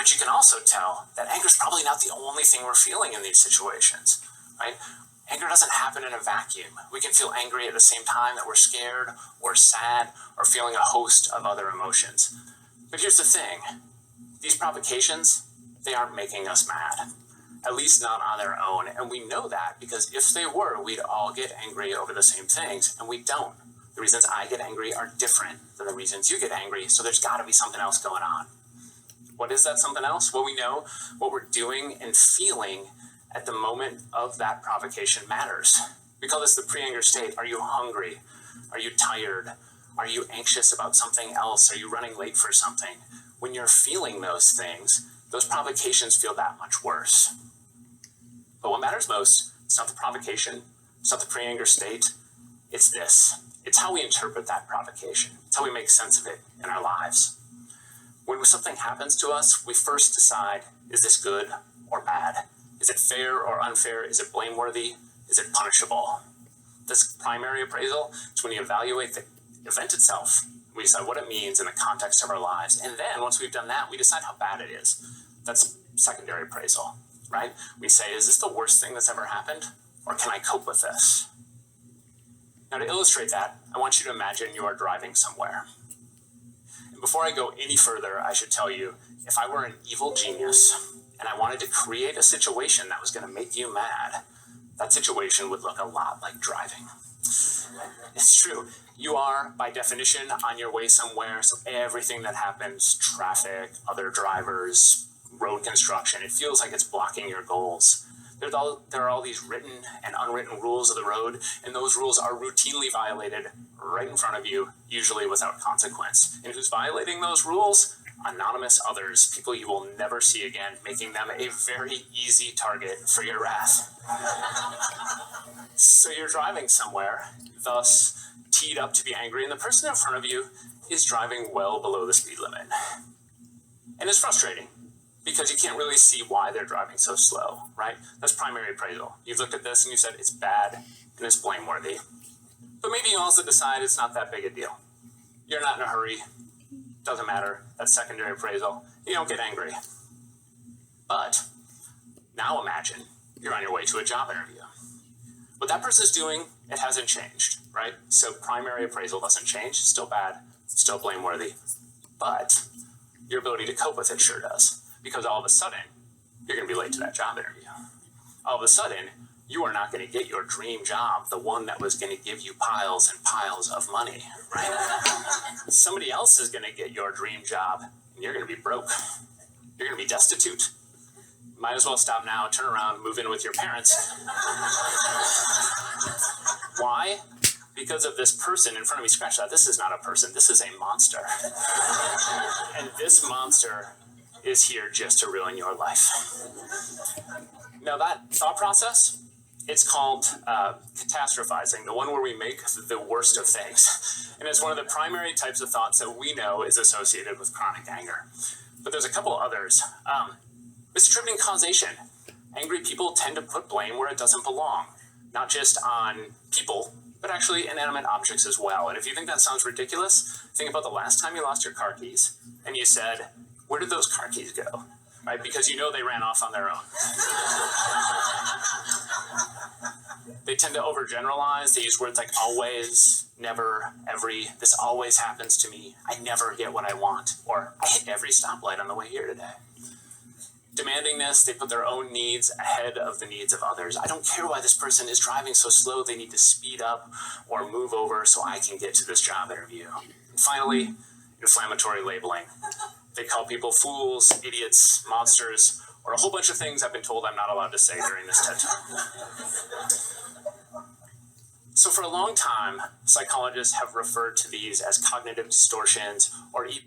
But you can also tell that anger is probably not the only thing we're feeling in these situations, right? Anger doesn't happen in a vacuum. We can feel angry at the same time that we're scared or sad or feeling a host of other emotions. But here's the thing. These provocations, they aren't making us mad. At least not on their own. And we know that because if they were, we'd all get angry over the same things, and we don't. The reasons I get angry are different than the reasons you get angry, so there's got to be something else going on. What is that something else? Well, we know what we're doing and feeling at the moment of that provocation matters. We call this the pre-anger state. Are you hungry? Are you tired? Are you anxious about something else? Are you running late for something? When you're feeling those things, those provocations feel that much worse. But what matters most, it's not the provocation, it's not the pre-anger state, it's this. It's how we interpret that provocation. It's how we make sense of it in our lives. When something happens to us, we first decide, is this good or bad? Is it fair or unfair? Is it blameworthy? Is it punishable? This primary appraisal is when you evaluate the event itself. We decide what it means in the context of our lives. And then once we've done that, we decide how bad it is. That's secondary appraisal, right? We say, is this the worst thing that's ever happened? Or can I cope with this? Now to illustrate that, I want you to imagine you are driving somewhere. And before I go any further, I should tell you, if I were an evil genius and I wanted to create a situation that was going to make you mad, that situation would look a lot like driving. It's true. You are, by definition, on your way somewhere, so everything that happens, traffic, other drivers, road construction, it feels like it's blocking your goals. There are all these written and unwritten rules of the road, and those rules are routinely violated right in front of you, usually without consequence. And who's violating those rules? Anonymous others, people you will never see again, making them a very easy target for your wrath. So you're driving somewhere, thus teed up to be angry, and the person in front of you is driving well below the speed limit. And it's frustrating because you can't really see why they're driving so slow, right? That's primary appraisal. You've looked at this and you said it's bad and it's blameworthy. But maybe you also decide it's not that big a deal. You're not in a hurry. Doesn't matter. That's secondary appraisal. You don't get angry. But now imagine you're on your way to a job interview. What that person's doing, it hasn't changed, right? So primary appraisal doesn't change. Still bad. Still blameworthy. But your ability to cope with it sure does. Because all of a sudden, you're going to be late to that job interview. All of a sudden, you are not going to get your dream job, the one that was going to give you piles and piles of money, right? Somebody else is going to get your dream job, and you're going to be broke. You're going to be destitute. Might as well stop now, turn around, move in with your parents. Why? Because of this person in front of me. Scratch that. This is not a person. This is a monster. And this monster is here just to ruin your life. Now that thought process, it's called catastrophizing, the one where we make the worst of things. And it's one of the primary types of thoughts that we know is associated with chronic anger. But there's a couple others. Misattributing causation. Angry people tend to put blame where it doesn't belong, not just on people, but actually inanimate objects as well. And if you think that sounds ridiculous, think about the last time you lost your car keys and you said, where did those car keys go? Right? Because you know they ran off on their own. They tend to overgeneralize. They use words like always, never, every. This always happens to me. I never get what I want. Or I hit every stoplight on the way here today. Demanding this, they put their own needs ahead of the needs of others. I don't care why this person is driving so slow. They need to speed up or move over so I can get to this job interview. And finally, inflammatory labeling. They call people fools, idiots, monsters, or a whole bunch of things I've been told I'm not allowed to say during this TED Talk. So for a long time, psychologists have referred to these as cognitive distortions or even